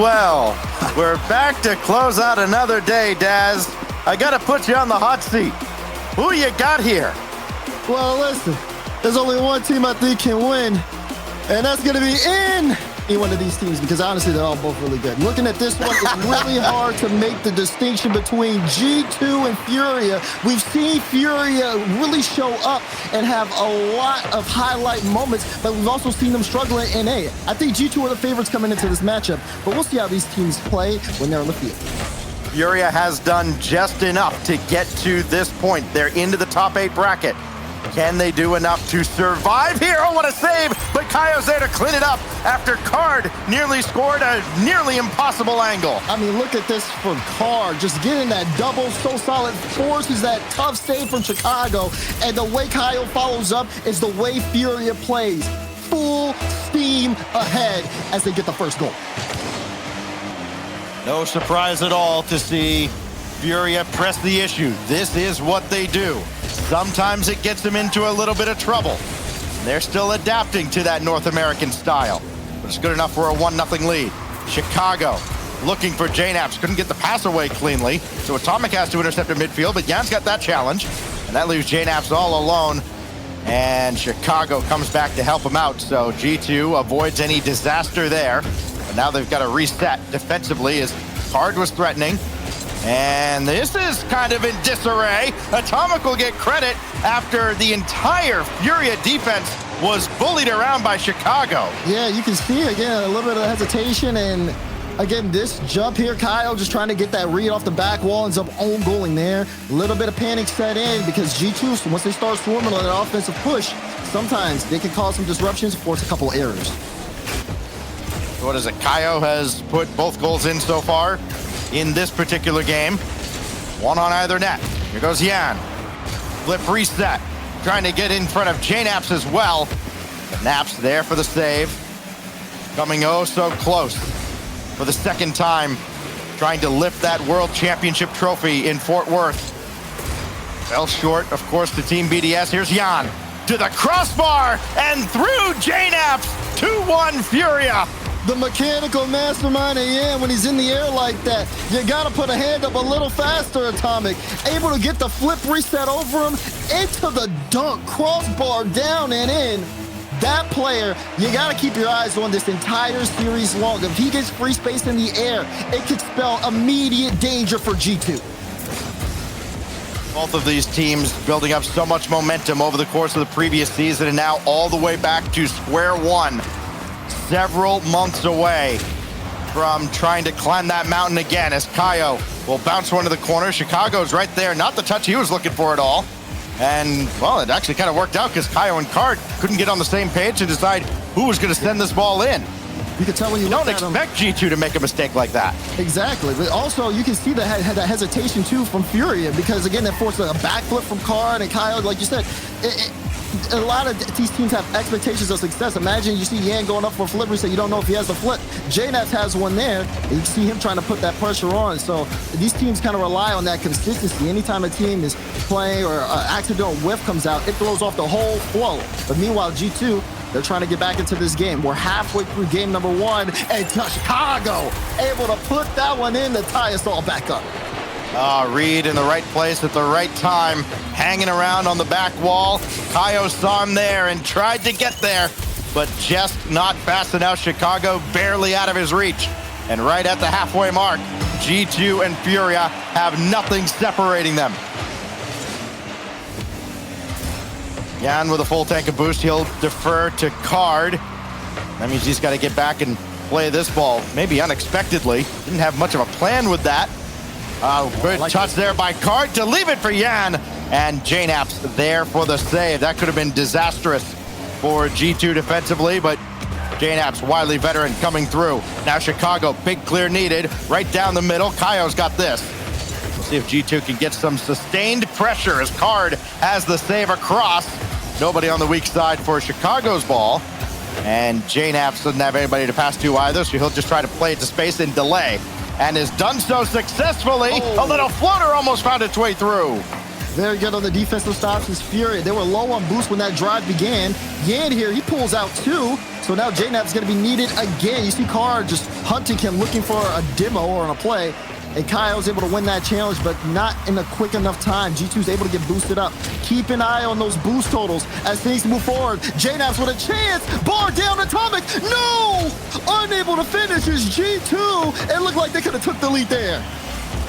well. We're back to close out another day, Daz. I gotta put you on the hot seat. Who you got here? Well, listen, there's only one team I think can win, and that's going to be any one of these teams, because honestly, they're all both really good. Looking at this one, it's really hard to make the distinction between G2 and Furia. We've seen Furia really show up and have a lot of highlight moments, but we've also seen them struggling in A. I think G2 are the favorites coming into this matchup, but we'll see how these teams play when they're on the field. Furia has done just enough to get to this point. They're into the top 8 bracket. Can they do enough to survive here? Oh, what a save! But Kaio's there to clean it up after Card nearly scored a nearly impossible angle. I mean, look at this for Card. Just getting that double so solid, forces that tough save from Chicago. And the way Kaio follows up is the way Furia plays. Full steam ahead as they get the first goal. No surprise at all to see Furia press the issue. This is what they do. Sometimes it gets them into a little bit of trouble. They're still adapting to that North American style, but it's good enough for a 1-0 lead. Chicago looking for JNaps. Couldn't get the pass away cleanly, so Atomic has to intercept in midfield, but Jan's got that challenge, and that leaves JNaps all alone, and Chicago comes back to help him out, so G2 avoids any disaster there, but now they've got to reset defensively as Card was threatening. And this is kind of in disarray. Atomic will get credit after the entire Furia defense was bullied around by Chicago. Yeah, you can see, again, a little bit of hesitation. And again, this jump here, Kyle just trying to get that read off the back wall, ends up own goaling there. A little bit of panic set in because G2, once they start swarming on that offensive push, sometimes they can cause some disruptions, force a couple errors. What is it? Kaio has put both goals in so far in this particular game. One on either net. Here goes Jan. Flip reset. Trying to get in front of JNaps as well. But Naps there for the save. Coming oh so close for the second time. Trying to lift that World Championship trophy in Fort Worth. Fell short, of course, to Team BDS. Here's Jan to the crossbar and through JNaps. 2-1 Furia. The mechanical mastermind AM when he's in the air like that. You gotta put a hand up a little faster, Atomic. Able to get the flip reset over him into the dunk, crossbar down and in. That player, you gotta keep your eyes on this entire series long. If he gets free space in the air, it could spell immediate danger for G2. Both of these teams building up so much momentum over the course of the previous season and now all the way back to square one. Several months away from trying to climb that mountain again as Kaio will bounce one to the corner. Chicago's right there, not the touch he was looking for at all. And, well, it actually kind of worked out because Kaio and Card couldn't get on the same page to decide who was going to send this ball in. You can tell when you don't expect G2 to make a mistake like that. Exactly, but also you can see that hesitation too from Furia because, again, that forced a backflip from Card and Kaio, like you said. A lot of these teams have expectations of success. Imagine you see Yan going up for a flip reset, you don't know if he has a flip. JNaps has one there, and you see him trying to put that pressure on. So these teams kind of rely on that consistency. Anytime a team is playing or an accidental whiff comes out, it throws off the whole flow. But meanwhile, G2, they're trying to get back into this game. We're halfway through game number 1, and Chicago able to put that one in to tie us all back up. Reed in the right place at the right time, hanging around on the back wall. Kaio saw him there and tried to get there, but just not fast enough. Chicago barely out of his reach. And right at the halfway mark, G2 and Furia have nothing separating them. Jan with a full tank of boost, he'll defer to Card. That means he's got to get back and play this ball, maybe unexpectedly. Didn't have much of a plan with that. Good touch there by Card to leave it for Jan. And JNaps there for the save. That could have been disastrous for G2 defensively, but JNaps, wily veteran, coming through. Now Chicago, big clear needed. Right down the middle, Kaio's got this. We'll see if G2 can get some sustained pressure as Card has the save across. Nobody on the weak side for Chicago's ball. And JNaps doesn't have anybody to pass to either, so he'll just try to play it to space and delay. And has done so successfully. A little floater almost found its way through. Very good on the defensive stops. His Furia, they were low on boost when that drive began. Yan here, he pulls out 2. So now JNAP's going to be needed again. You see Card just hunting him, looking for a demo or on a play. And Kyle's able to win that challenge, but not in a quick enough time. G2's able to get boosted up. Keep an eye on those boost totals as things move forward. JNAP's with a chance. Bar down, Atomic. No! Unable to finish is G2. It looked like they could have took the lead there.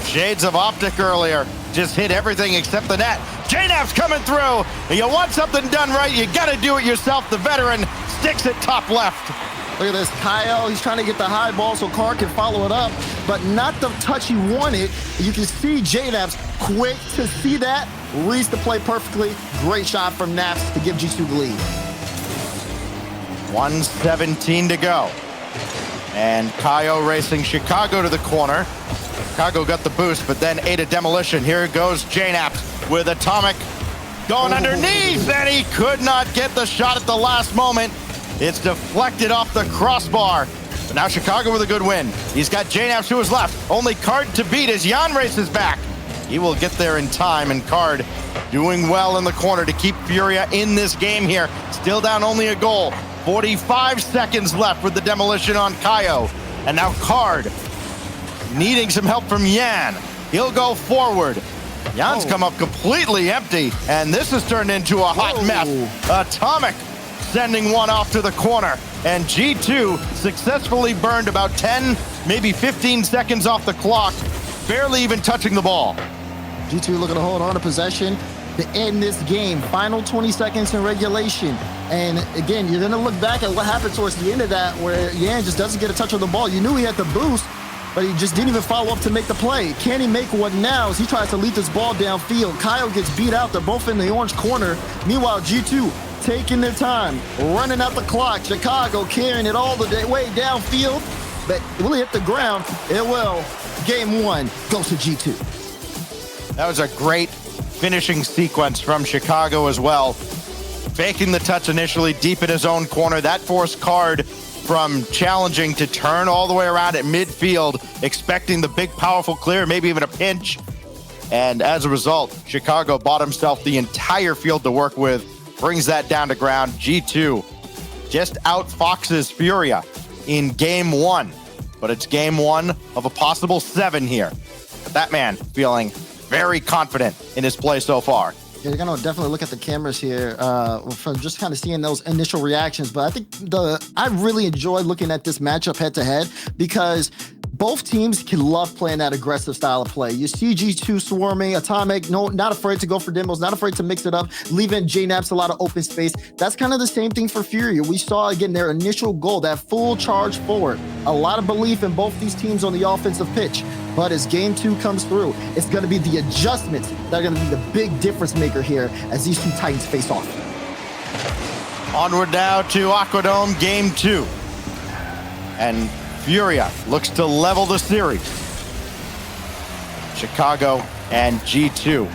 Shades of Optic earlier. Just hit everything except the net. JNAP's coming through. And you want something done right, you got to do it yourself. The veteran sticks it top left. Look at this, Kyle, he's trying to get the high ball so Carr can follow it up, but not the touch he wanted. You can see J-Naps quick to see that, reads the play perfectly. Great shot from Naps to give G2 the lead. 1:17 to go. And Kaio racing Chicago to the corner. Chicago got the boost, but then ate a demolition. Here goes J-Naps with Atomic going underneath, and he could not get the shot at the last moment. It's deflected off the crossbar. But now Chicago with a good win. He's got J-Naps to his left. Only Card to beat as Jan races back. He will get there in time, and Card doing well in the corner to keep Furia in this game here. Still down only a goal. 45 seconds left with the demolition on Kaio. And now Card needing some help from Yan. He'll go forward. Jan's come up completely empty, and this has turned into a hot mess. Atomic sending one off to the corner, and G2 successfully burned about 10, maybe 15 seconds off the clock, barely even touching the ball. G2 looking to hold on to possession to end this game. Final 20 seconds in regulation. And again, you're gonna look back at what happened towards the end of that, where Yan just doesn't get a touch on the ball. You knew he had the boost, but he just didn't even follow up to make the play. Can he make one now as he tries to lead this ball downfield? Kyle gets beat out. They're both in the orange corner. Meanwhile, G2 taking their time, running out the clock. Chicago carrying it all the way downfield, but will it hit the ground? It will. Game 1 goes to G2. That was a great finishing sequence from Chicago as well. Faking the touch initially deep in his own corner. That forced Card from challenging to turn all the way around at midfield, expecting the big, powerful clear, maybe even a pinch. And as a result, Chicago bought himself the entire field to work with, brings that down to ground. G2 just outfoxes Furia in game 1, but it's game 1 of a possible 7 here. But that man feeling very confident in his play so far. Yeah, you're gonna definitely look at the cameras here from just kind of seeing those initial reactions. But I think I really enjoy looking at this matchup head to head because both teams can love playing that aggressive style of play. You see G2 swarming, Atomic, not afraid to go for demos, not afraid to mix it up, leaving J-Naps a lot of open space. That's kind of the same thing for Furia. We saw, again, their initial goal, that full charge forward. A lot of belief in both these teams on the offensive pitch. But as game 2 comes through, it's going to be the adjustments that are going to be the big difference maker here as these two Titans face off. Onward now to Aquadome game 2. And Furia looks to level the series. Chicago and G2,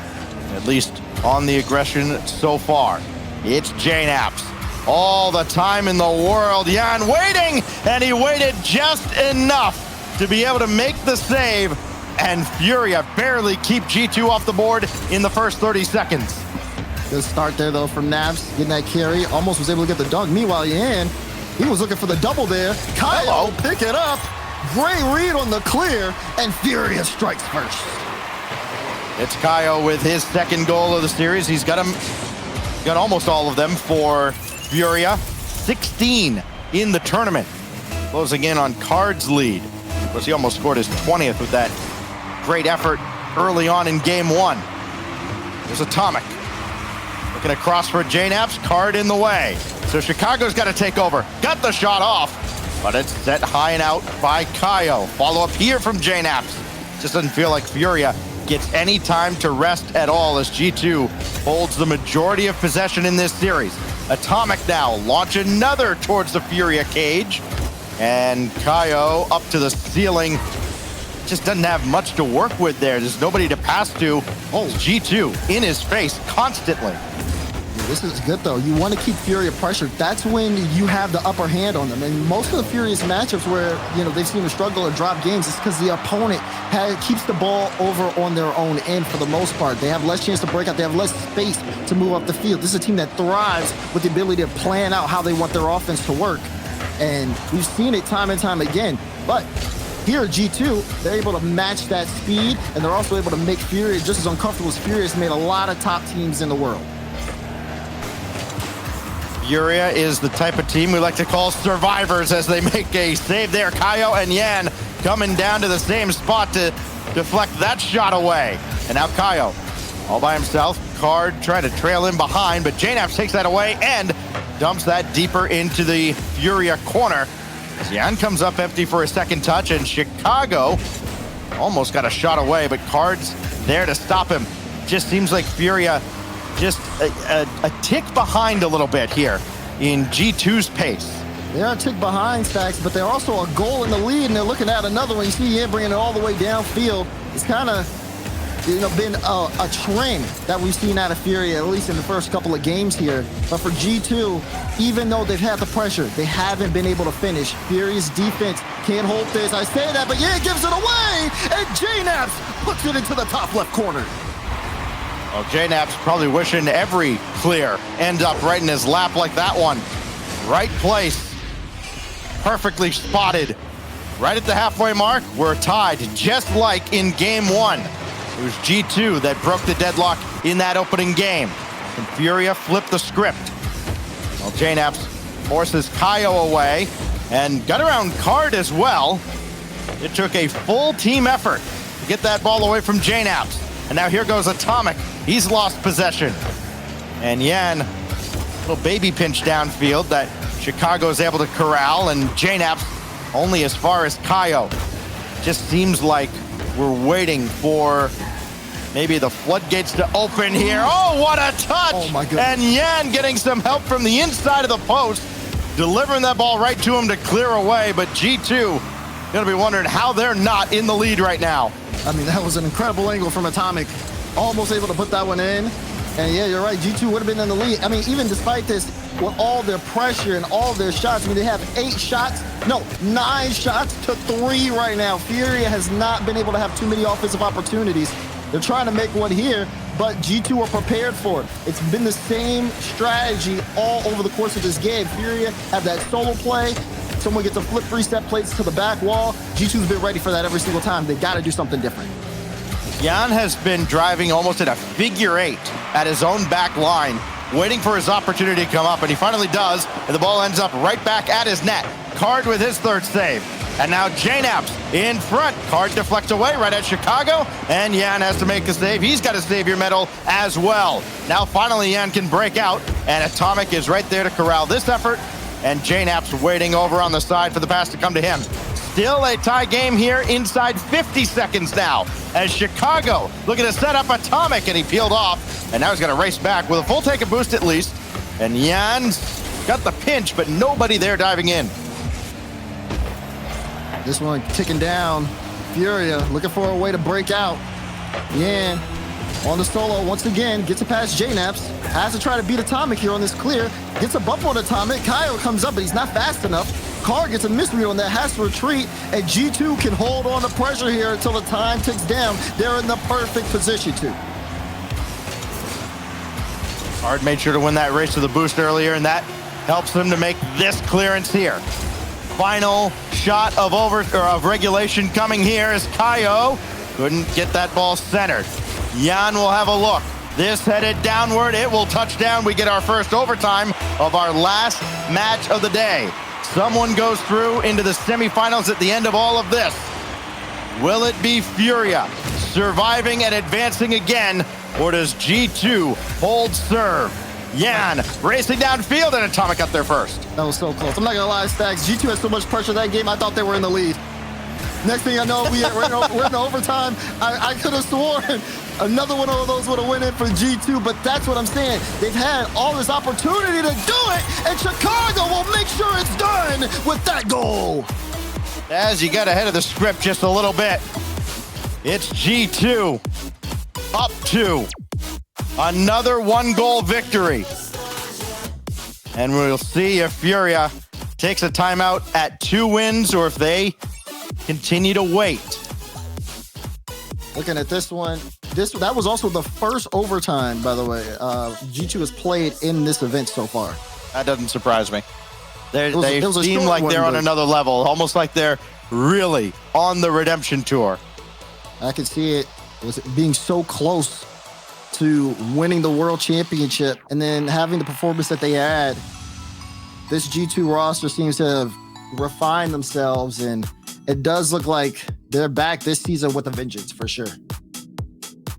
at least on the aggression so far. It's J-Naps. All the time in the world. Jan waiting, and he waited just enough to be able to make the save, and Furia barely keep G2 off the board in the first 30 seconds. Good start there, though, from Naps, getting that carry. Almost was able to get the dunk. Meanwhile, Yan, he was looking for the double there. Kyle pick it up. Great read on the clear, and Furia strikes first. It's Kaio with his second goal of the series. He's got almost all of them for Furia. 16 in the tournament. Closing in on Card's lead. Of course, he almost scored his 20th with that great effort early on in game 1. There's Atomic. Looking across for J-Naps, Card in the way. So Chicago's got to take over. Got the shot off, but it's set high and out by Kaio. Follow up here from J-Naps. Just doesn't feel like Furia gets any time to rest at all as G2 holds the majority of possession in this series. Atomic now launch another towards the Furia cage. And Kaio up to the ceiling. Just doesn't have much to work with there. There's nobody to pass to. Oh, G2 in his face constantly. This is good, though. You want to keep Furia pressured. That's when you have the upper hand on them. And most of the Furious matchups where, they've seen a struggle or drop games is because the opponent keeps the ball over on their own end for the most part. They have less chance to break out. They have less space to move up the field. This is a team that thrives with the ability to plan out how they want their offense to work. And we've seen it time and time again. But here at G2, they're able to match that speed, and they're also able to make Furia just as uncomfortable as Furious made a lot of top teams in the world. Furia is the type of team we like to call survivors as they make a save there. Kaio and Yan coming down to the same spot to deflect that shot away. And now Kaio all by himself. Card trying to trail in behind, but JNaps takes that away and dumps that deeper into the Furia corner. As Yan comes up empty for a second touch, and Chicago almost got a shot away, but Card's there to stop him. Just seems like Furia just a tick behind a little bit here in G2's pace. They're a tick behind, Stacks, but they're also a goal in the lead, and they're looking at another one. You see Yan bringing it all the way downfield. It's kind of been a trend that we've seen out of Furia, at least in the first couple of games here. But for G2, even though they've had the pressure, they haven't been able to finish. Furia's defense can't hold this. I say that, but Yan gives it away, and JNaps puts it into the top left corner. Well, JNaps probably wishing every clear ends up right in his lap like that one. Right place, perfectly spotted. Right at the halfway mark, we're tied, just like in game one. It was G2 that broke the deadlock in that opening game. And Furia flipped the script. Well, JNaps forces Kaio away and got around Card as well. It took a full team effort to get that ball away from JNaps. And now here goes Atomic. He's lost possession. And Yan, little baby pinch downfield that Chicago is able to corral, and JNaps only as far as Kaio. Just seems like we're waiting for maybe the floodgates to open here. Oh, what a touch! Oh my goodness. And Yan getting some help from the inside of the post, delivering that ball right to him to clear away, but G2 gonna be wondering how they're not in the lead right now. I mean, that was an incredible angle from Atomic. Almost able to put that one in. And yeah, you're right, G2 would have been in the lead. I mean, even despite this, with all their pressure and all their shots, I mean, they have 9 shots to 3 right now. Furia has not been able to have too many offensive opportunities. They're trying to make one here, but G2 are prepared for it. It's been the same strategy all over the course of this game. Furia have that solo play. Someone gets a flip reset plates to the back wall. G2's been ready for that every single time. They got to do something different. Yan has been driving almost at a figure 8 at his own back line, waiting for his opportunity to come up, and he finally does, and the ball ends up right back at his net. Card with his third save. And now JNaps in front. Card deflects away right at Chicago, and Yan has to make a save. He's got a savior medal as well. Now finally Yan can break out, and Atomic is right there to corral this effort, and JNaps waiting over on the side for the pass to come to him. Still a tie game here inside 50 seconds now, as Chicago looking to set up Atomic, and he peeled off, and now he's going to race back with a full tank of boost at least. And Yan's got the pinch, but nobody there diving in. This one ticking down. Furia looking for a way to break out. Yan on the solo once again, gets it past JNaps. Has to try to beat Atomic here on this clear. Gets a bump on Atomic. Kaio comes up, but he's not fast enough. Card gets a misread on that, has to retreat, and G2 can hold on to pressure here until the time ticks down. They're in the perfect position to. Card made sure to win that race to the boost earlier, and that helps them to make this clearance here. Final shot of regulation coming here as Kaio couldn't get that ball centered. Yan will have a look. This headed downward, it will touch down. We get our first overtime of our last match of the day. Someone goes through into the semifinals at the end of all of this. Will it be Furia surviving and advancing again, or does G2 hold serve? Yan racing downfield, and Atomic up there first. That was so close. I'm not gonna lie, Stacks. G2 had so much pressure that game, I thought they were in the lead. Next thing I know, we're in overtime. I could have sworn another one of those would have went in for G2, but that's what I'm saying. They've had all this opportunity to do it, and Chicago will make sure it's done with that goal. As you got ahead of the script just a little bit, it's G2 up 2. Another 1-goal victory. And we'll see if Furia takes a timeout at 2 wins or if they continue to wait. Looking at this one, that was also the first overtime, by the way, G2 has played in this event so far. That doesn't surprise me. They a seem short like one, they're on but another level, almost like they're really on the redemption tour. I could see it was being so close to winning the World Championship and then having the performance that they had. This G2 roster seems to have refined themselves, and it does look like they're back this season with a vengeance for sure.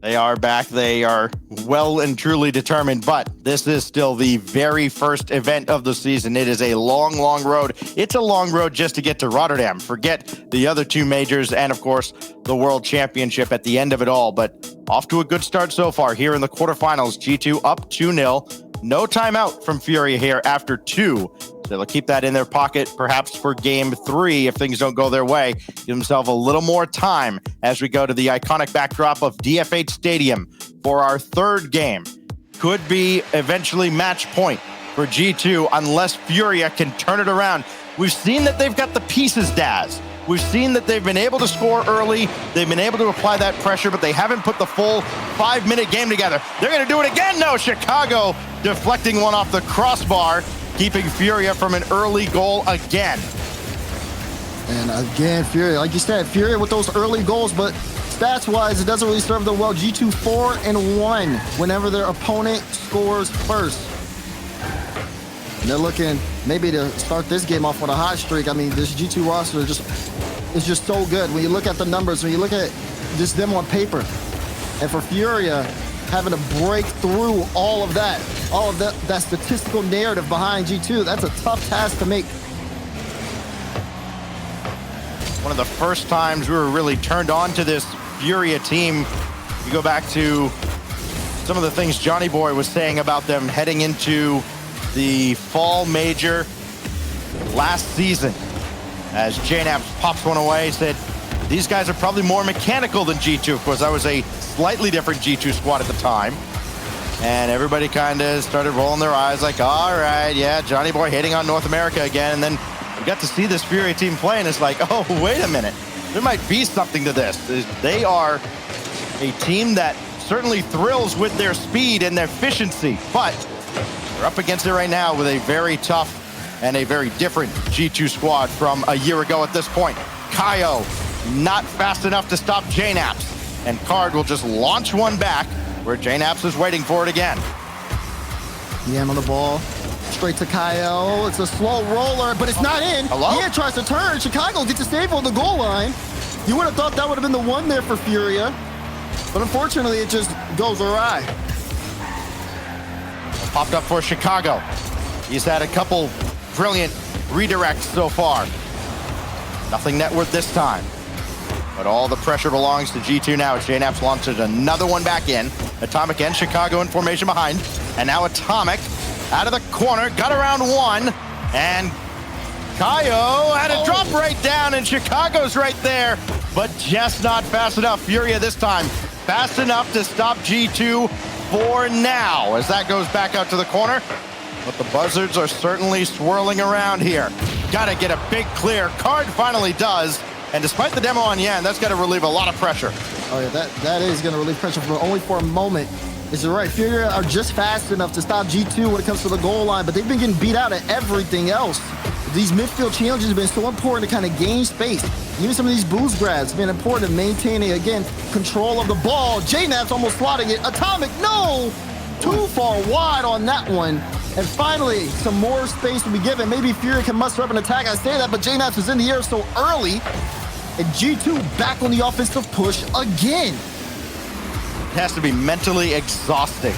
They are back. They are well and truly determined, but this is still the very first event of the season. It is a long, long road. It's a long road just to get to Rotterdam. Forget the other 2 majors and, of course, the World Championship at the end of it all. But off to a good start so far here in the quarterfinals. G2 up 2-0. No timeout from Furia here after 2. So they'll keep that in their pocket, perhaps for game 3 if things don't go their way. Give themselves a little more time as we go to the iconic backdrop of DFH Stadium for our 3rd game. Could be eventually match point for G2 unless Furia can turn it around. We've seen that they've got the pieces, Daz. We've seen that they've been able to score early. They've been able to apply that pressure, but they haven't put the full 5-minute game together. They're going to do it again. No, Chicago deflecting one off the crossbar, keeping Furia from an early goal again. And again, Furia, like you said, Furia with those early goals, but stats-wise, it doesn't really serve them well. G2 4-1 whenever their opponent scores first. And they're looking maybe to start this game off with a hot streak. I mean, this G2 roster is just so good. When you look at the numbers, when you look at just them on paper, and for Furia having to break through all of that statistical narrative behind G2, that's a tough task to make. One of the first times we were really turned on to this Furia team, you go back to some of the things Johnny Boy was saying about them heading into the fall major last season. As JNAP pops one away, said, these guys are probably more mechanical than G2. Of course, that was a slightly different G2 squad at the time. And everybody kind of started rolling their eyes like, all right, yeah, Johnny Boy hitting on North America again. And then we got to see this Furia team play, and it's like, oh, wait a minute. There might be something to this. They are a team that certainly thrills with their speed and their efficiency, but they're up against it right now with a very tough and a very different G2 squad from a year ago at this point. Kaio not fast enough to stop JNAPS, and Card will just launch one back where JNAPS is waiting for it again. Yam on the ball, straight to Kaio. It's a slow roller, but it's not in. Hello? Ian tries to turn. Chicago gets a save on the goal line. You would have thought that would have been the one there for Furia, but unfortunately it just goes awry. Popped up for Chicago. He's had a couple brilliant redirects so far. Nothing net worth this time. But all the pressure belongs to G2 now as JNAPS launches another one back in. Atomic and Chicago in formation behind. And now Atomic out of the corner, got around one. And Kaio had a drop right down, and Chicago's right there. But just not fast enough. Furia this time fast enough to stop G2 for now, as that goes back out to the corner. But the buzzards are certainly swirling around here. Gotta get a big clear. Card finally does. And despite the demo on Yan, that's gotta relieve a lot of pressure. Oh yeah, that is gonna relieve pressure for only for a moment. Is it right? Furia are just fast enough to stop G2 when it comes to the goal line, but they've been getting beat out at everything else. These midfield challenges have been so important to kind of gain space. Even some of these boost grabs have been important to maintaining, again, control of the ball. JNAP's almost slotting it. Atomic, no! Too far wide on that one. And finally, some more space will be given. Maybe Furia can muster up an attack. I say that, but JNAP's was in the air so early. And G2 back on the offensive push again. It has to be mentally exhausting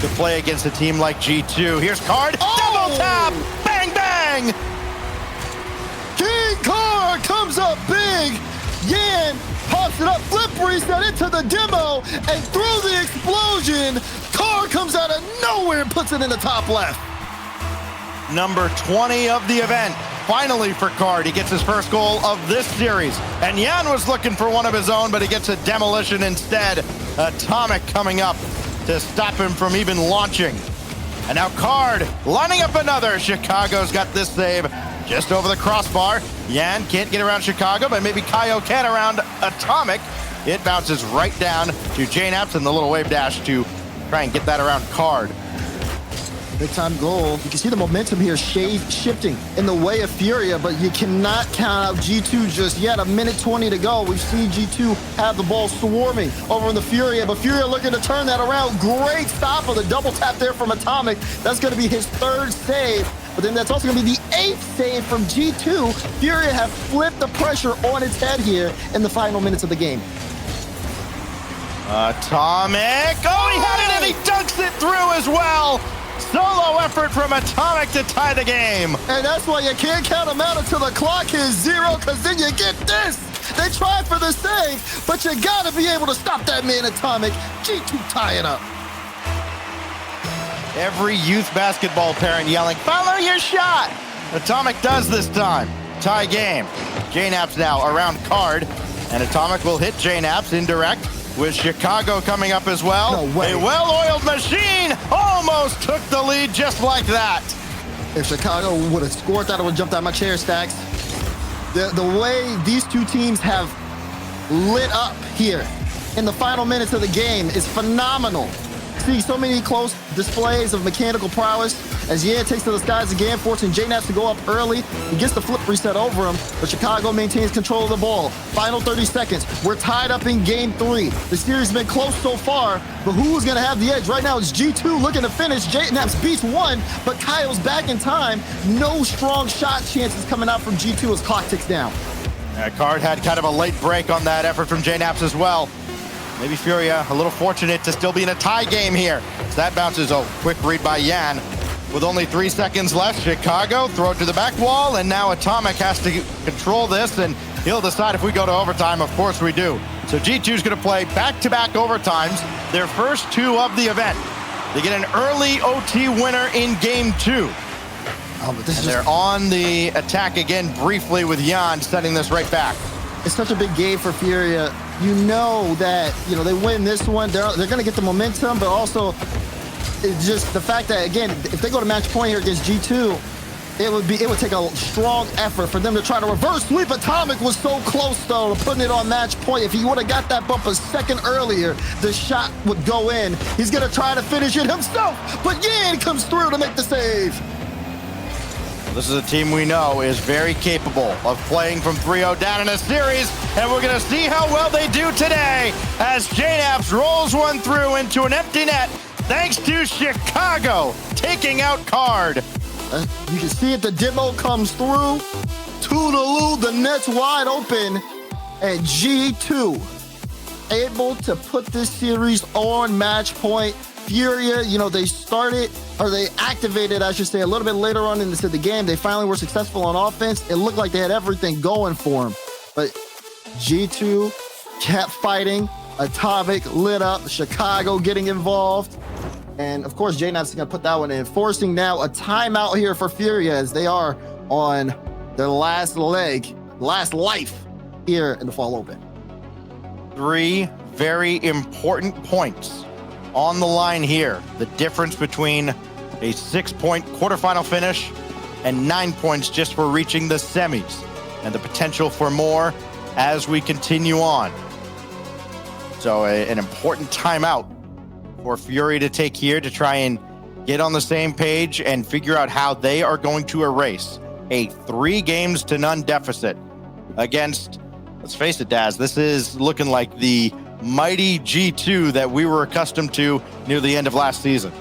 to play against a team like G2. Here's Card, double tap, bang, bang! King Card comes up big. Yan pops it up, flip reset into the demo, and through the explosion, Card comes out of nowhere and puts it in the top left. Number 20 of the event. Finally for Card, he gets his first goal of this series. And Yan was looking for one of his own, but he gets a demolition instead. Atomic coming up to stop him from even launching. And now Card lining up another. Chicago's got this save just over the crossbar. Yan can't get around Chicago, but maybe Kaio can around Atomic. It bounces right down to JNaps and the little wave dash to try and get that around Card. Big time goal. You can see the momentum here shifting in the way of Furia, but you cannot count out G2 just yet. A minute 20 to go. We've seen G2 have the ball swarming over in the Furia, but Furia looking to turn that around. Great stop of the double tap there from Atomic. That's going to be his 3rd save, but then that's also going to be the 8th save from G2. Furia have flipped the pressure on its head here in the final minutes of the game. Atomic. Oh, he had it and he dunks it through as well. Solo effort from Atomic to tie the game. And that's why you can't count them out until the clock is 0, because then you get this. They try for the save, but you got to be able to stop that man, Atomic. G2 tie it up. Every youth basketball parent yelling, follow your shot. Atomic does this time. Tie game. JNaps now around Card, and Atomic will hit JNaps indirect. With Chicago coming up as well. No way. A well-oiled machine almost took the lead just like that. If Chicago would have scored that, I would have jumped out my chair, Stacks. The way these two teams have lit up here in the final minutes of the game is phenomenal. See so many close displays of mechanical prowess as Yan takes to the skies again, forcing JNaps to go up early. He gets the flip reset over him, but Chicago maintains control of the ball. Final 30 seconds. We're tied up in game 3. The series has been close so far, but who's going to have the edge? Right now, it's G2 looking to finish. JNaps beats 1, but Kyle's back in time. No strong shot chances coming out from G2 as clock ticks down. Card had kind of a late break on that effort from JNaps as well. Maybe Furia a little fortunate to still be in a tie game here. So that bounces a quick read by Yan. With only 3 seconds left, Chicago throw it to the back wall, and now Atomic has to control this, and he'll decide if we go to overtime. Of course we do. So G2's going to play back-to-back overtimes, their first 2 of the event. They get an early OT winner in game 2. But They're on the attack again briefly with Yan setting this right back. It's such a big game for Furia. You know that, they win this one, they're going to get the momentum, but also it's just the fact that, again, if they go to match point here against G2, it would take a strong effort for them to try to reverse sweep. Atomic was so close, though, to putting it on match point. If he would have got that bump a second earlier, the shot would go in. He's going to try to finish it himself, but Yan comes through to make the save. This is a team we know is very capable of playing from 3-0 down in a series, and we're going to see how well they do today as JNaps rolls one through into an empty net thanks to Chicago taking out Card. You can see it, the demo comes through. Toodaloo, the net's wide open, and G2 able to put this series on match point. Furia, they activated, I should say, a little bit later on into the game. They finally were successful on offense. It looked like they had everything going for them. But G2 kept fighting. Atomic lit up. Chicago getting involved. And, of course, JNaps is going to put that one in, forcing now a timeout here for Furia as they are on their last life here in the Fall Open. 3 very important points on the line here. The difference between a 6-point quarterfinal finish and 9 points just for reaching the semis, and the potential for more as we continue on. So an important timeout for Fury to take here to try and get on the same page and figure out how they are going to erase a 3-0 deficit against, let's face it, Daz, this is looking like the mighty G2 that we were accustomed to near the end of last season.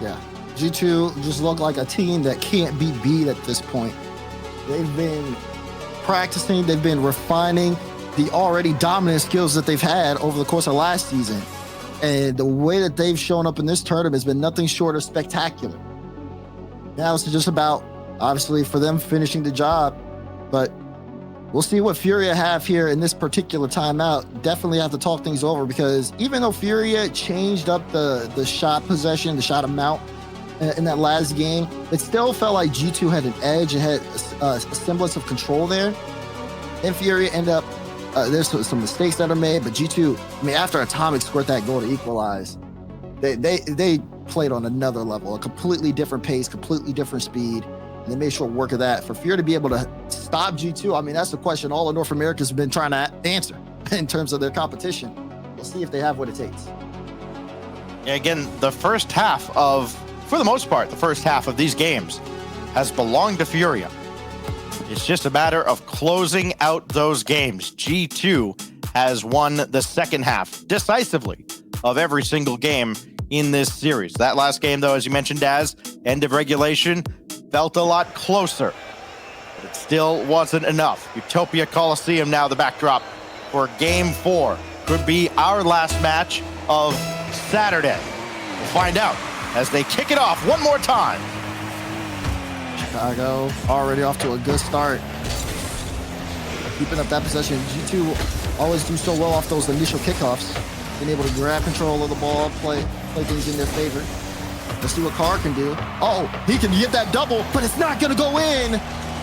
Yeah, G2 just look like a team that can't be beat at this point. They've been practicing, they've been refining the already dominant skills that they've had over the course of last season. And the way that they've shown up in this tournament has been nothing short of spectacular. Now it's just about, obviously, for them finishing the job, but we'll see what Furia have here in this particular timeout. Definitely have to talk things over, because even though Furia changed up the shot possession, the shot amount in that last game, it still felt like G2 had an edge and had a semblance of control there. And Furia end up, there's some mistakes that are made, but G2, after Atomic scored that goal to equalize, they played on another level, a completely different pace, completely different speed. And they made short work of that. For Furia to be able to stop G2, I mean, that's the question all of North America's been trying to answer in terms of their competition. We'll see if they have what it takes. Yeah, again, the first half of, for the most part, the first half of these games has belonged to Furia. It's just a matter of closing out those games. G2 has won the second half decisively of every single game in this series. That last game, though, as you mentioned, Daz, end of regulation, felt a lot closer, but it still wasn't enough. Utopia Coliseum now the backdrop for Game 4. Could be our last match of Saturday. We'll find out as they kick it off one more time. Chicago already off to a good start. Keeping up that possession. G2 always do so well off those initial kickoffs. Being able to grab control of the ball, play things in their favor. Let's see what Carr can do. Oh, he can get that double, but it's not gonna go in.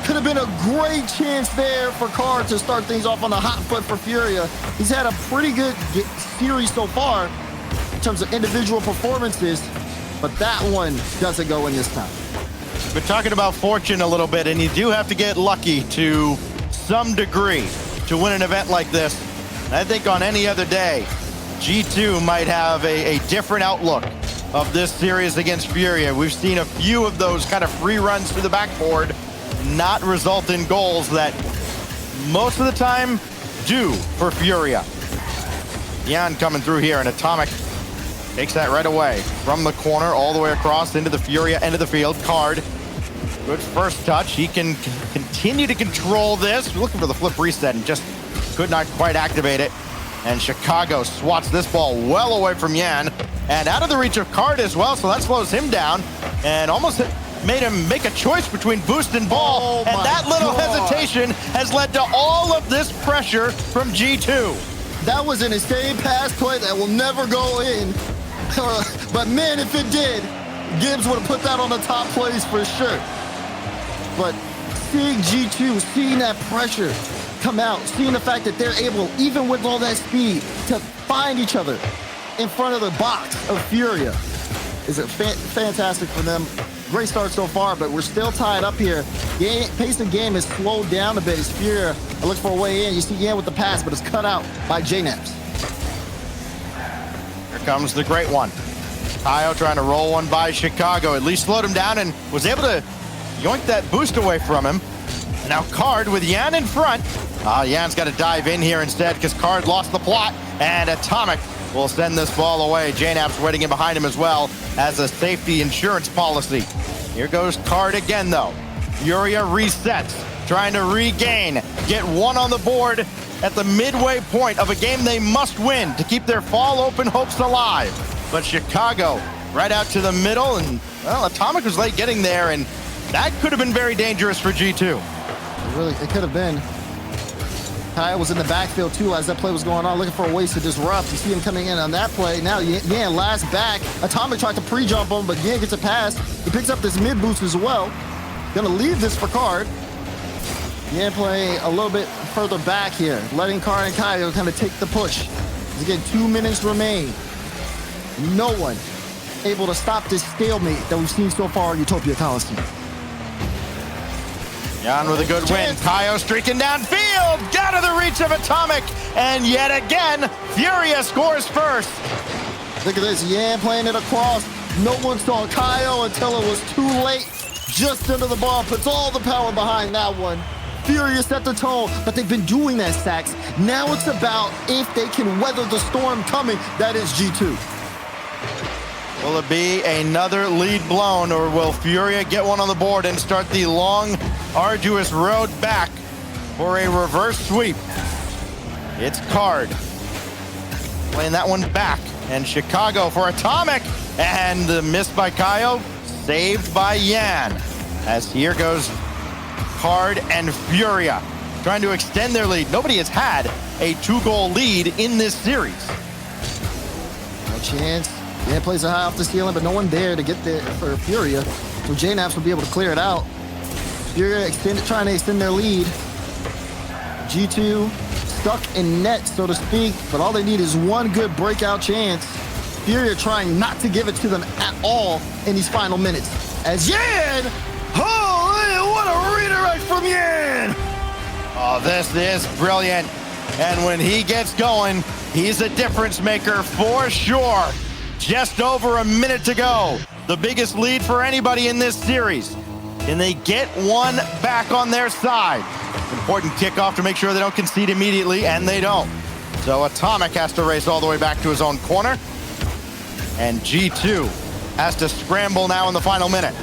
Could have been a great chance there for Carr to start things off on a hot foot for Furia. He's had a pretty good series so far in terms of individual performances, but that one doesn't go in this time. We're talking about fortune a little bit, and you do have to get lucky to some degree to win an event like this. And I think on any other day, G2 might have a different outlook of this series against Furia. We've seen a few of those kind of free runs to the backboard not result in goals that most of the time do for Furia. Jan coming through here, and Atomic takes that right away from the corner all the way across into the Furia end of the field. Card, good first touch. He can continue to control this. Looking for the flip reset and just could not quite activate it. And Chicago swats this ball well away from Yan and out of the reach of Card as well, so that slows him down and almost made him make a choice between boost and ball. And that little hesitation has led to all of this pressure from G2. That was an insane pass play that will never go in. But man, if it did, Gibbs would have put that on the top plays for sure. But seeing G2, seeing that pressure come out, seeing the fact that they're able, even with all that speed, to find each other in front of the box of Furia is fantastic for them. Great start so far, but we're still tied up here. Pace of game has slowed down a bit as Furia looks for a way in. You see Yan with the pass, but it's cut out by JNaps. Here comes the great one. Tayo trying to roll one by Chicago. At least slowed him down and was able to yoink that boost away from him. And now Card with Yan in front. Yan's got to dive in here instead because Card lost the plot. And Atomic will send this ball away. JNaps waiting in behind him as well as a safety insurance policy. Here goes Card again, though. Furia resets, trying to regain, get one on the board at the midway point of a game they must win to keep their fall open hopes alive. But Chicago right out to the middle, and, well, Atomic was late getting there, and that could have been very dangerous for G2. It could have been. Kyle was in the backfield too as that play was going on, looking for ways to disrupt. You see him coming in on that play. Now Yan last back. Atomic tried to pre-jump him, but Yan gets a pass. He picks up this mid boost as well. Gonna leave this for Card. Yan playing a little bit further back here, letting Card and Kyle kind of take the push. Again, 2 minutes remain. No one able to stop this stalemate that we've seen so far in Utopia Coliseum. Jan with a good win. Kaio streaking downfield. Out of the reach of Atomic. And yet again, Furia scores first. Look at this. Yan playing it across. No one saw Kaio until it was too late. Just under the ball. Puts all the power behind that one. Furia set the tone, but they've been doing that, Sax. Now it's about if they can weather the storm coming. That is G2. Will it be another lead blown, or will Furia get one on the board and start the long, arduous road back for a reverse sweep? It's Card playing that one back, and Chicago for Atomic, and the miss by Kaio, saved by Yan. As here goes Card and Furia trying to extend their lead. Nobody has had a 2-goal lead in this series. No chance. Yan plays it high off the ceiling, but no one there to get there for Furia. So JNaps will be able to clear it out. Furia trying to extend their lead. G2 stuck in net, so to speak, but all they need is one good breakout chance. Furia trying not to give it to them at all in these final minutes. As Yan, holy, what a redirect from Yan! Oh, this is brilliant. And when he gets going, he's a difference maker for sure. Just over a minute to go. The biggest lead for anybody in this series. Can they get one back on their side? Important kickoff to make sure they don't concede immediately, and they don't. So Atomic has to race all the way back to his own corner. And G2 has to scramble now in the final minute.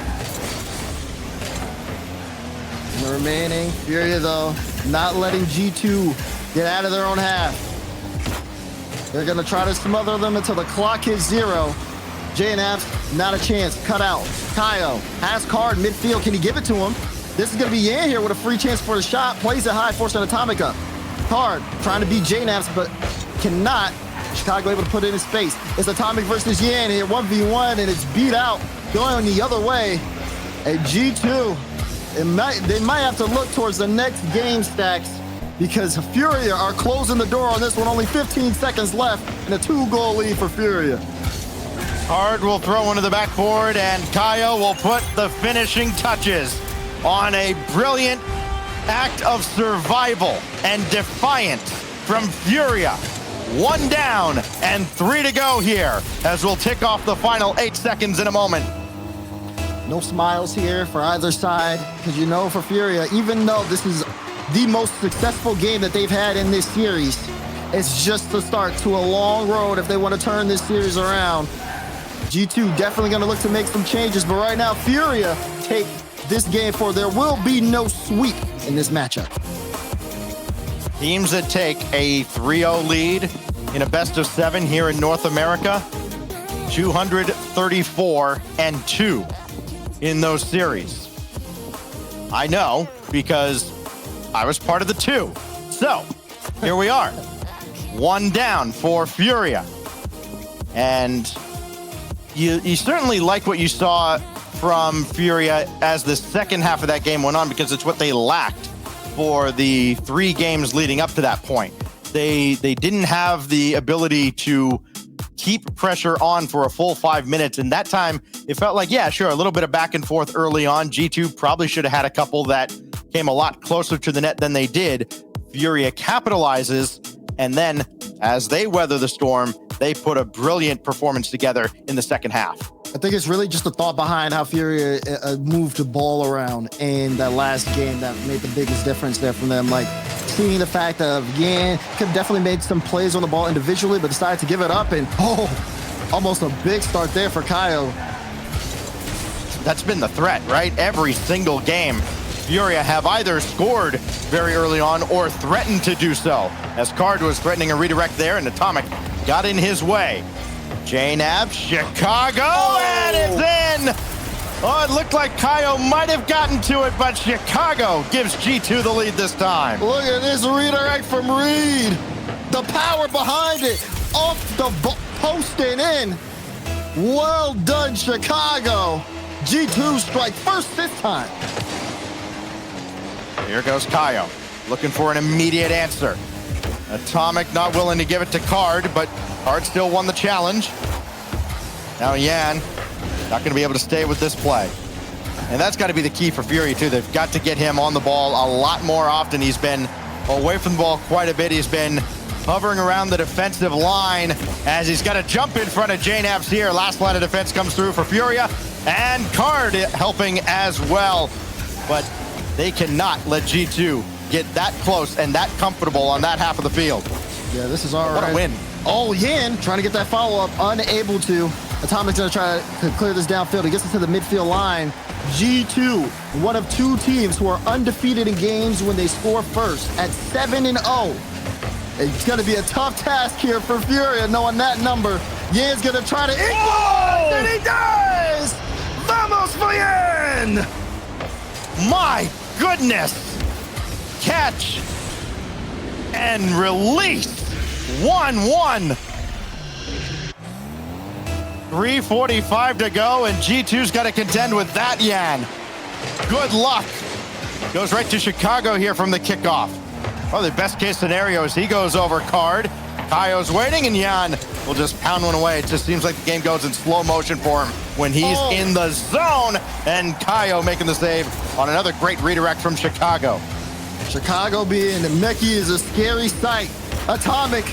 And the remaining, Furia though, not letting G2 get out of their own half. They're gonna try to smother them until the clock hits 0. JNAP's not a chance, cut out. Kaio has card midfield, can he give it to him? This is gonna be Yan here with a free chance for the shot, plays it high, forcing Atomic up. Card trying to beat JNAP's, but cannot. Chicago able to put it in his space. It's Atomic versus Yan here, 1v1, and it's beat out, going the other way. And G2, they might have to look towards the next game stacks because Furia are closing the door on this one. Only 15 seconds left and a 2-goal lead for Furia. Hard will throw into the backboard, and Kaio will put the finishing touches on a brilliant act of survival and defiance from Furia. 1 down and 3 to go here as we'll tick off the final 8 seconds in a moment. No smiles here for either side because you know for Furia, even though this is the most successful game that they've had in this series, it's just the start to a long road if they want to turn this series around. G2 definitely going to look to make some changes, but right now Furia take this game for there will be no sweep in this matchup. Teams that take a 3-0 lead in a best-of-7 here in North America, 234-2 in those series. I know because I was part of the 2. So here we are, 1 down for Furia. And you certainly like what you saw from Furia as the second half of that game went on because it's what they lacked for the 3 games leading up to that point. They didn't have the ability to keep pressure on for a full 5 minutes. And that time, it felt like, yeah, sure, a little bit of back and forth early on. G2 probably should have had a couple that came a lot closer to the net than they did. Furia capitalizes, and then as they weather the storm, they put a brilliant performance together in the second half. I think it's really just the thought behind how Furia moved the ball around in that last game that made the biggest difference there from them. Like seeing the fact that Yan could have definitely made some plays on the ball individually, but decided to give it up, and almost a big start there for Kaio. That's been the threat, right? Every single game, Furia have either scored very early on or threatened to do so, as Card was threatening a redirect there, and Atomic got in his way. JNAB, Chicago, and it's in! Oh, it looked like Kaio might have gotten to it, but Chicago gives G2 the lead this time. Look at this redirect from Reed. The power behind it, off the post and in. Well done, Chicago. G2 strike first this time. Here goes Kaio, looking for an immediate answer. Atomic not willing to give it to Card, but Card still won the challenge. Now Yan, not going to be able to stay with this play. And that's got to be the key for Furia too. They've got to get him on the ball a lot more often. He's been away from the ball quite a bit. He's been hovering around the defensive line as he's got to jump in front of JNAP's here. Last line of defense comes through for Furia, and Card helping as well. But they cannot let G2 get that close and that comfortable on that half of the field. Yeah, this is all right. What a win. Oh, Yan trying to get that follow-up, unable to. Atomic's gonna try to clear this downfield. He gets into the midfield line. G2, one of 2 teams who are undefeated in games when they score first at 7-0. It's gonna be a tough task here for Furia, knowing that number. Yan's gonna try to equalize, and he does! Vamos for Yan! My goodness! Catch and release. 1-1. 3:45 to go, and G2's got to contend with that, Yan. Good luck. Goes right to Chicago here from the kickoff. Well, the best case scenario is he goes over Card. Kaio's waiting, and Yan will just pound one away. It just seems like the game goes in slow motion for him when he's in the zone. And Kaio making the save on another great redirect from Chicago. Chicago being Mickey is a scary sight. Atomic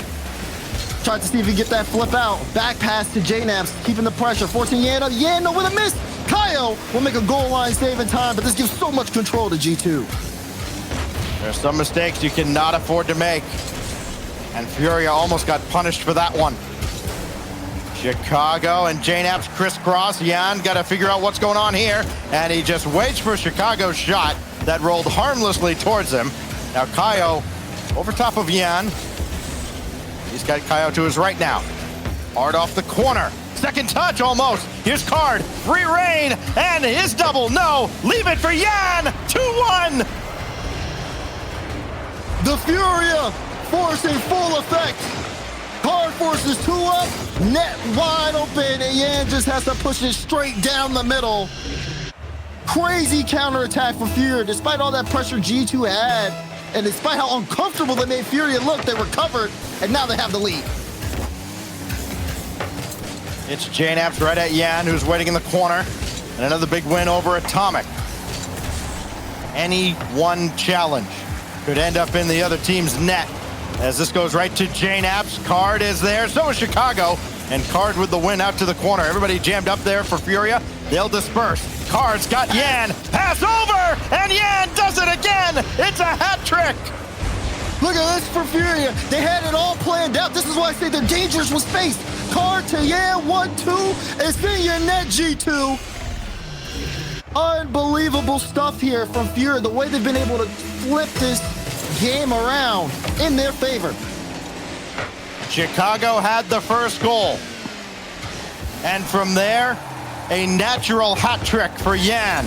tried to see if he get that flip out. Back pass to J-Naps, keeping the pressure, forcing Yan up. Yan, no, with a miss. Kaio will make a goal line save in time, but this gives so much control to G2. There's some mistakes you cannot afford to make. And Furia almost got punished for that one. Chicago and J-Naps crisscross. Yan got to figure out what's going on here. And he just waits for Chicago's shot that rolled harmlessly towards him. Now Kaio over top of Yan. He's got Kaio to his right now. Hard off the corner. Second touch almost. Here's Card. Free reign. And his double. No. Leave it for Yan. 2-1. The Furia forcing full effect. Card forces 2 up. Net wide open. And Yan just has to push it straight down the middle. Crazy counterattack for Furia. Despite all that pressure G2 had, and despite how uncomfortable they made Furia look, they recovered, and now they have the lead. It's J-Naps right at Yan, who's waiting in the corner. And another big win over Atomic. Any one challenge could end up in the other team's net. As this goes right to J-Naps. Card is there, so is Chicago. And Card with the win out to the corner. Everybody jammed up there for Furia. They'll disperse. Card's got Yan. Pass over, and Yan does it again. It's a hat trick. Look at this for Furia. They had it all planned out. This is why I say they're dangerous with space. Card to Yan, 1-2. It's in your net, G2. Unbelievable stuff here from Furia. The way they've been able to flip this game around in their favor. Chicago had the first goal. And from there, a natural hat trick for Yan.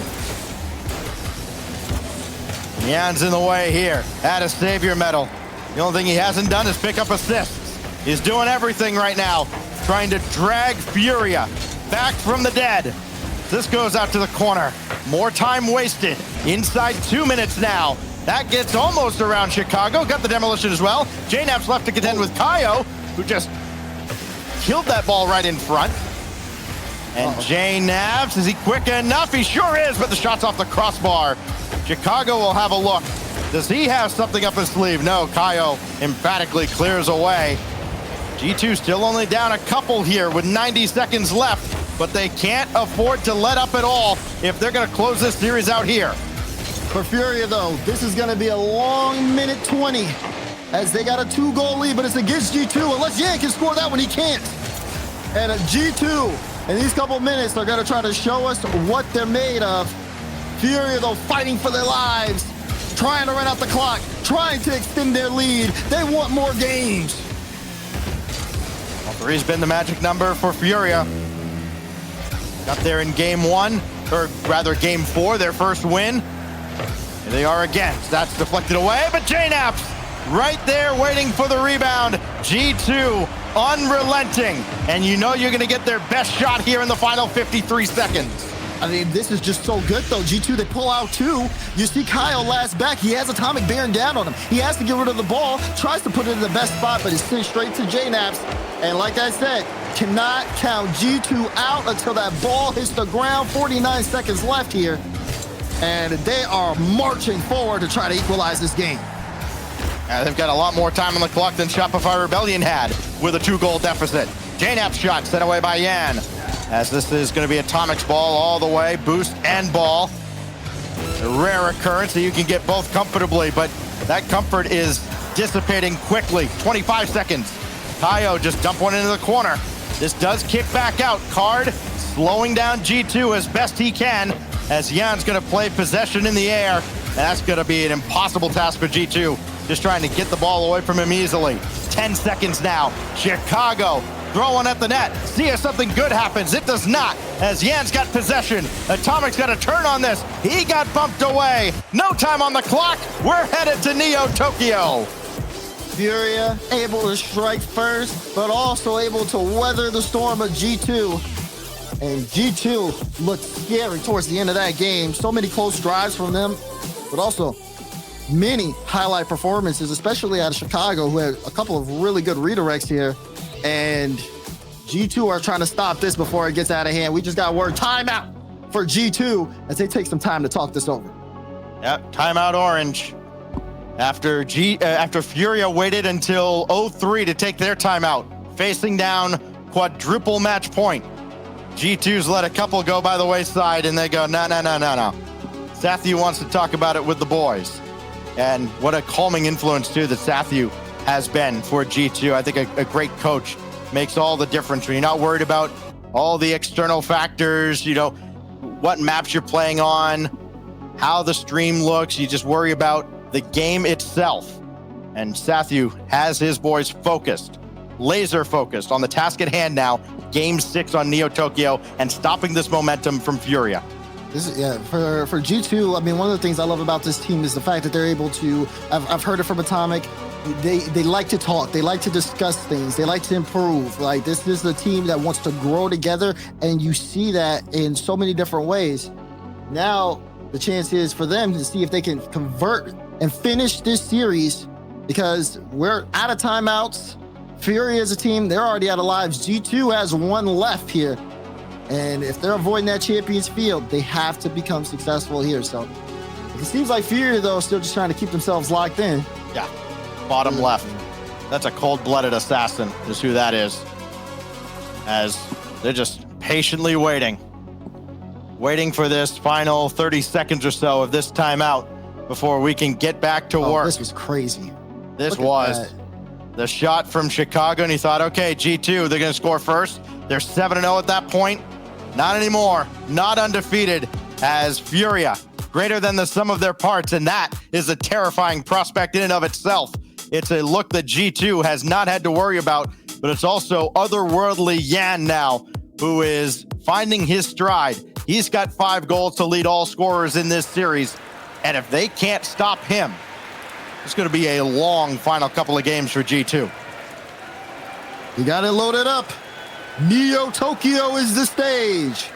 Yan's in the way here. At a savior medal. The only thing he hasn't done is pick up assists. He's doing everything right now, trying to drag Furia back from the dead. This goes out to the corner. More time wasted. Inside 2 minutes now. That gets almost around Chicago. Got the demolition as well. J-Naps left to contend with Kaio, who just killed that ball right in front. And J-Naps, is he quick enough? He sure is, but the shot's off the crossbar. Chicago will have a look. Does he have something up his sleeve? No, Kaio emphatically clears away. G2 still only down a couple here with 90 seconds left, but they can't afford to let up at all if they're going to close this series out here. For Furia, though, this is going to be a long minute 20 as they got a 2-goal lead, but it's against G2. Unless Yan can score that one, he can't. And a G2 in these couple minutes are going to try to show us what they're made of. Furia, though, fighting for their lives, trying to run out the clock, trying to extend their lead. They want more games. Well, 3's been the magic number for Furia. Got there in game 1, or rather game 4, their first win. Here they are again. That's deflected away, but J-Naps right there waiting for the rebound. G2 unrelenting, and you know you're going to get their best shot here in the final 53 seconds. I mean, this is just so good, though. G2, they pull out 2. You see Kyle last back. He has Atomic bearing down on him. He has to get rid of the ball, tries to put it in the best spot, but it's sent straight to J-Naps. And like I said, cannot count G2 out until that ball hits the ground. 49 seconds left here. And they are marching forward to try to equalize this game. They've got a lot more time on the clock than Shopify Rebellion had with a 2-goal deficit. J-Naps shot sent away by Yan. As this is going to be Atomic's ball all the way, boost and ball. A rare occurrence that you can get both comfortably, but that comfort is dissipating quickly. 25 seconds. Kaio just dumped one into the corner. This does kick back out. Card slowing down G2 as best he can, as Yan's going to play possession in the air. And that's going to be an impossible task for G2, just trying to get the ball away from him easily. 10 seconds now. Chicago throwing at the net. See if something good happens. It does not, as Yan's got possession. Atomic's got a turn on this. He got bumped away. No time on the clock. We're headed to Neo Tokyo. Furia able to strike first, but also able to weather the storm of G2. And G2 looked scary towards the end of that game. So many close drives from them, but also many highlight performances, especially out of Chicago, who had a couple of really good redirects here. And G2 are trying to stop this before it gets out of hand. We just got word timeout for G2 as they take some time to talk this over. Yep, timeout orange. After Furia waited until 03 to take their timeout, facing down quadruple match point. G2's let a couple go by the wayside, and they go, no. Sathu wants to talk about it with the boys. And what a calming influence, too, that Sathu has been for G2. I think a great coach makes all the difference when you're not worried about all the external factors, what maps you're playing on, how the stream looks. You just worry about the game itself. And Sathu has his boys focused, laser focused on the task at hand now, Game 6 on Neo Tokyo, and stopping this momentum from Furia. For G2, I mean, one of the things I love about this team is the fact that they're able to, I've heard it from Atomic, they like to talk, they like to discuss things, they like to improve. Like, this is the team that wants to grow together, and you see that in so many different ways. Now, the chance is for them to see if they can convert and finish this series, because we're out of timeouts. Furia as a team, they're already out of lives. G2 has one left here. And if they're avoiding that Champions Field, they have to become successful here. So it seems like Furia, though, is still just trying to keep themselves locked in. Yeah, bottom left. That's a cold-blooded assassin, is who that is. As they're just patiently waiting for this final 30 seconds or so of this timeout before we can get back to work. This was crazy. This was the shot from Chicago, and he thought, okay, G2, they're going to score first. They're 7-0 at that point. Not anymore. Not undefeated as Furia, greater than the sum of their parts, and that is a terrifying prospect in and of itself. It's a look that G2 has not had to worry about, but it's also otherworldly Yan now, who is finding his stride. He's got 5 goals to lead all scorers in this series, and if they can't stop him, it's going to be a long final couple of games for G2. You got it loaded up. Neo Tokyo is the stage.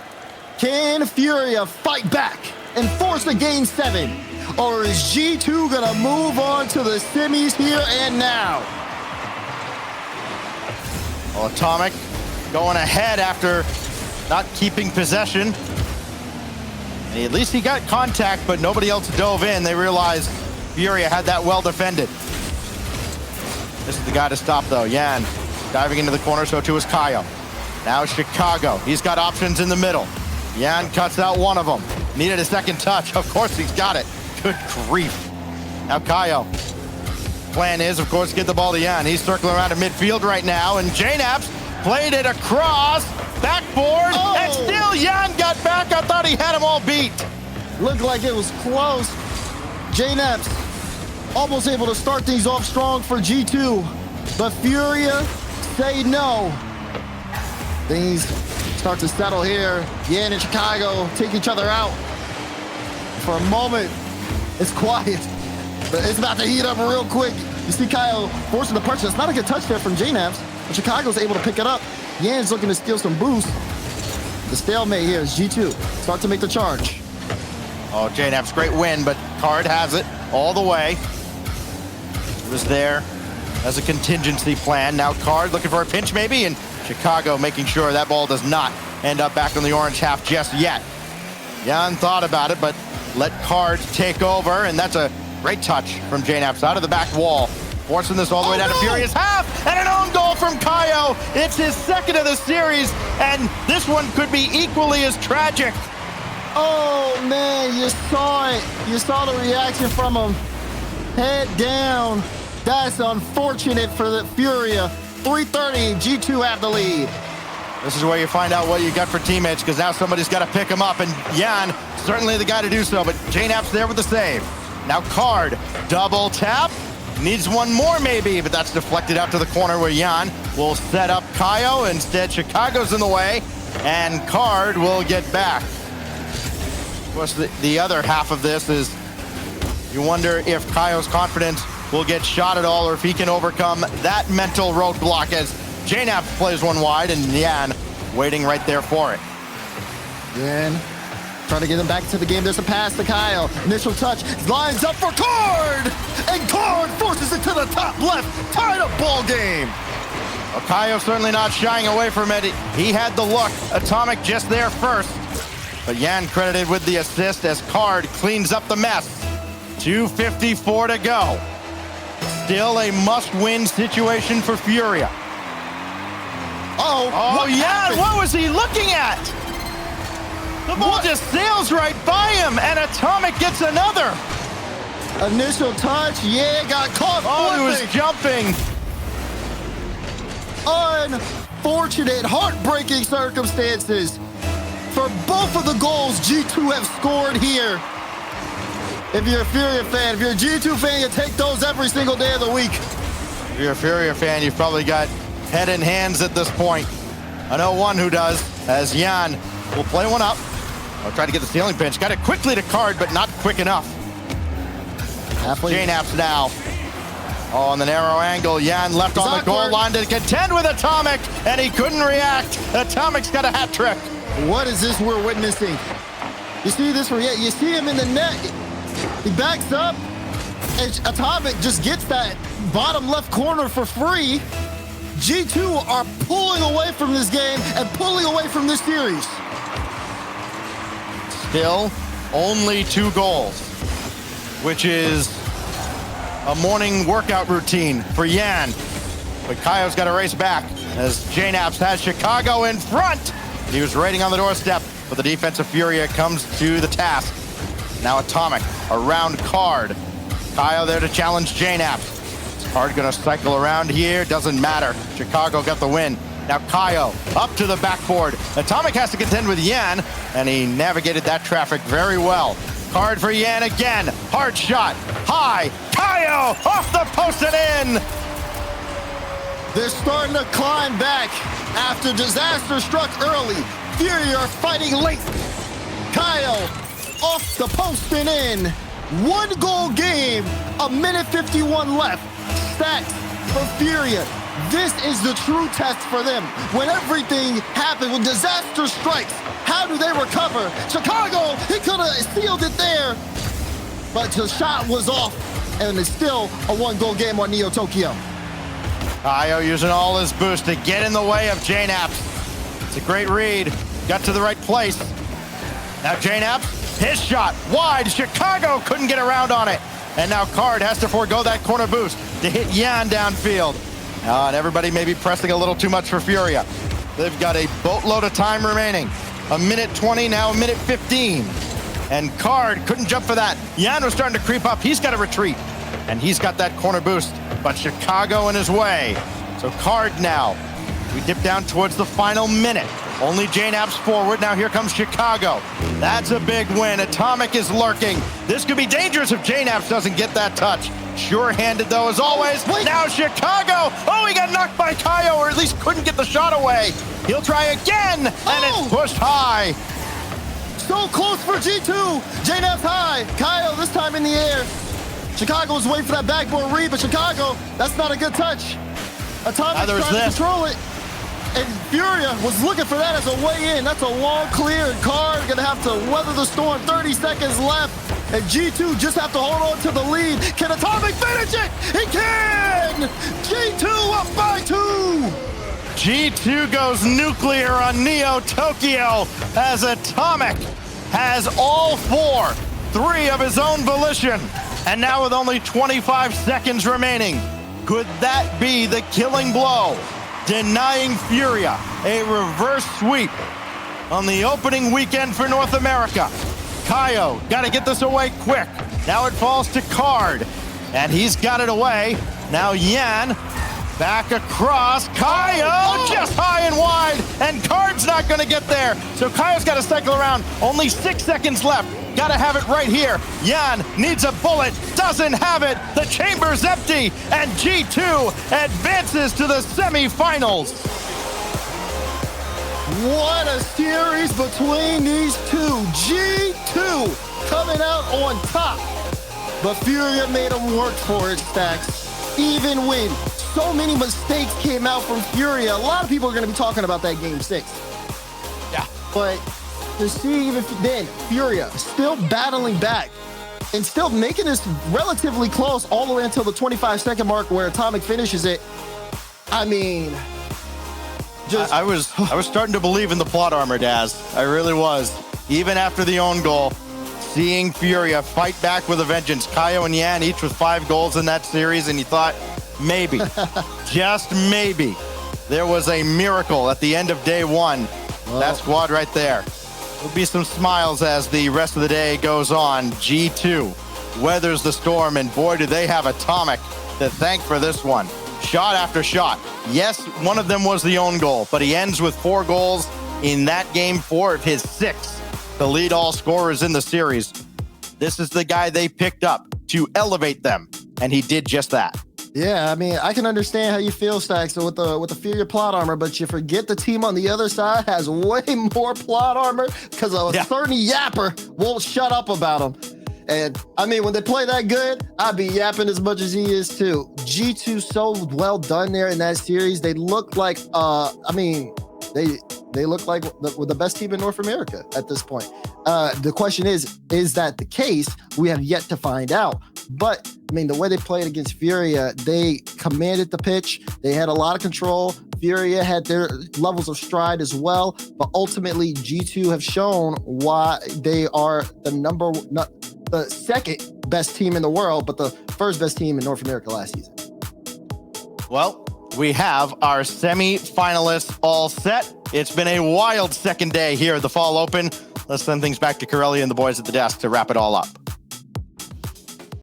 Can Furia fight back and force a Game 7? Or is G2 gonna move on to the semis here and now? Well, Atomic going ahead after not keeping possession. And at least he got contact, but nobody else dove in. They realized Furia had that well defended. This is the guy to stop, though. Yan diving into the corner, so too is Kaio. Now Chicago. He's got options in the middle. Yan cuts out one of them. Needed a second touch. Of course, he's got it. Good grief. Now Kaio. Plan is, of course, get the ball to Yan. He's circling around in midfield right now, and JNAPS played it across, backboard, and still Yan got back. I thought he had him all beat. Looked like it was close. JNAPS almost able to start things off strong for G2, but Furia say no. Things start to settle here. Yan and Chicago take each other out. For a moment, it's quiet, but it's about to heat up real quick. You see Kyle forcing the punch. It's not a good touch there from JNAPS, but Chicago's able to pick it up. Yan's looking to steal some boost. The stalemate here is G2. Start to make the charge. Oh, JNAPS, great win, but Card has it all the way. It was there as a contingency plan. Now Card looking for a pinch maybe, and Chicago making sure that ball does not end up back on the orange half just yet. Yan thought about it, but let Card take over, and that's a great touch from JNAPS out of the back wall, forcing this all the way down to Furia's half, and an own goal from Kaio. It's his second of the series, and this one could be equally as tragic. Oh man, you saw it. You saw the reaction from him. Head down. That's unfortunate for the Furia. 3:30, G2 have the lead. This is where you find out what you got for teammates, because now somebody's got to pick him up, and Yan, certainly the guy to do so, but JNAPS there with the save. Now Card, double tap, needs one more maybe, but that's deflected out to the corner where Yan will set up Kaio. Instead, Chicago's in the way, and Card will get back. Of course, the other half of this is you wonder if Kaio's confidence will get shot at all, or if he can overcome that mental roadblock as JNAPS plays one wide, and Yan waiting right there for it. Yan Trying to get him back to the game. There's a pass to Kyle. Initial touch. Lines up for Card. And Card forces it to the top left. Tied up ball game. Well, Kaio certainly not shying away from it. He had the look. Atomic just there first. But Yan credited with the assist as Card cleans up the mess. 2:54 to go. Still a must-win situation for Furia. Oh, Yan, what was he looking at? The ball just sails right by him, and Atomic gets another. Initial touch, yeah, got caught. Oh, he was jumping. Unfortunate, heartbreaking circumstances for both of the goals G2 have scored here. If you're a Furia fan, if you're a G2 fan, you take those every single day of the week. If you're a Furia fan, you've probably got head and hands at this point. I know one who does, as Yan will play one up. I'll try to get the stealing pinch. Got it quickly to Card, but not quick enough. JNAPS now. Oh, on the narrow angle, Yan left on the goal line to contend with Atomic, and he couldn't react. Atomic's got a hat trick. What is this we're witnessing? You see this? You see him in the net. He backs up, and Atomic just gets that bottom left corner for free. G2 are pulling away from this game and pulling away from this series. Still only 2 goals, which is a morning workout routine for Yan. But Kaio's got to race back as JNAPS has Chicago in front. He was raiding on the doorstep, but the defensive Furia comes to the task. Now Atomic around Card. Kaio there to challenge JNAPS. Is Card gonna cycle around here? Doesn't matter. Chicago got the win. Now Kaio up to the backboard. Atomic has to contend with Yan, and he navigated that traffic very well. Card for Yan again. Hard shot. High. Kaio off the post and in. They're starting to climb back after disaster struck early. Furia are fighting late. Kaio off the post and in. 1 goal game. 1:51 left. Stacks for Furia. This is the true test for them. When everything happens, when disaster strikes, how do they recover? Chicago, he could have sealed it there, but the shot was off, and it's still a 1-goal game on Neo Tokyo. Kaio using all his boost to get in the way of JNAPS. It's a great read. Got to the right place. Now JNAPS, his shot wide. Chicago couldn't get around on it. And now Card has to forego that corner boost to hit Yan downfield. And everybody may be pressing a little too much for Furia. They've got a boatload of time remaining. 1:20, now 1:15. And Card couldn't jump for that. Yan was starting to creep up. He's got to retreat. And he's got that corner boost, but Chicago in his way. So Card now. We dip down towards the final minute. Only JNAPS forward. Now here comes Chicago. That's a big win. Atomic is lurking. This could be dangerous if JNAPS doesn't get that touch. Sure-handed though, as always. Now Chicago. Oh, he got knocked by Kaio, or at least couldn't get the shot away. He'll try again, and it's pushed high. So close for G2. JNAPS high. Kaio this time in the air. Chicago's waiting for that backboard read, but Chicago, that's not a good touch. Atomic's trying to control it. And Furia was looking for that as a way in. That's a long clear, and Card gonna have to weather the storm. 30 seconds left, and G2 just have to hold on to the lead. Can Atomic finish it? He can! G2 up by 2! G2 goes nuclear on Neo Tokyo as Atomic has all 3 of his own volition. And now with only 25 seconds remaining, could that be the killing blow? Denying Furia a reverse sweep on the opening weekend for North America. Kaio got to get this away quick. Now it falls to Card, and he's got it away. Now Yan back across. Kaio just high and wide, and Card's not going to get there. So Kaio's got to cycle around. Only 6 seconds left. Got to have it right here. Yan needs a bullet, doesn't have it. The chamber's empty, and G2 advances to the semifinals. What a series between these two. G2 coming out on top. But Furia made them work for it, Stacks. Even when so many mistakes came out from Furia, a lot of people are going to be talking about that game 6. Yeah. But to see even then, Furia still battling back and still making this relatively close all the way until the 25-second mark where Atomic finishes it. I mean, just I was starting to believe in the plot armor, Daz. I really was. Even after the own goal, seeing Furia fight back with a vengeance. Kaio and Yan each with 5 goals in that series, and you thought maybe, just maybe, there was a miracle at the end of day 1. Well, that squad right there. There'll be some smiles as the rest of the day goes on. G2 weathers the storm, and boy, do they have Atomic to thank for this one. Shot after shot. Yes, one of them was the own goal, but he ends with 4 goals in that game, 4 of his 6 to lead all scorers in the series. This is the guy they picked up to elevate them, and he did just that. Yeah, I mean, I can understand how you feel, Stacks, with the Furia plot armor, but you forget the team on the other side has way more plot armor because a certain yapper won't shut up about them. And I mean, when they play that good, I'd be yapping as much as he is too. G2 so well done there in that series. They look like, they look like the best team in North America at this point. The question is that the case? We have yet to find out. But I mean, the way they played against Furia, they commanded the pitch. They had a lot of control. Furia had their levels of stride as well. But ultimately, G2 have shown why they are the second best team in the world, but the first best team in North America last season. Well, we have our semi-finalists all set. It's been a wild second day here at the Fall Open. Let's send things back to Corelli and the boys at the desk to wrap it all up.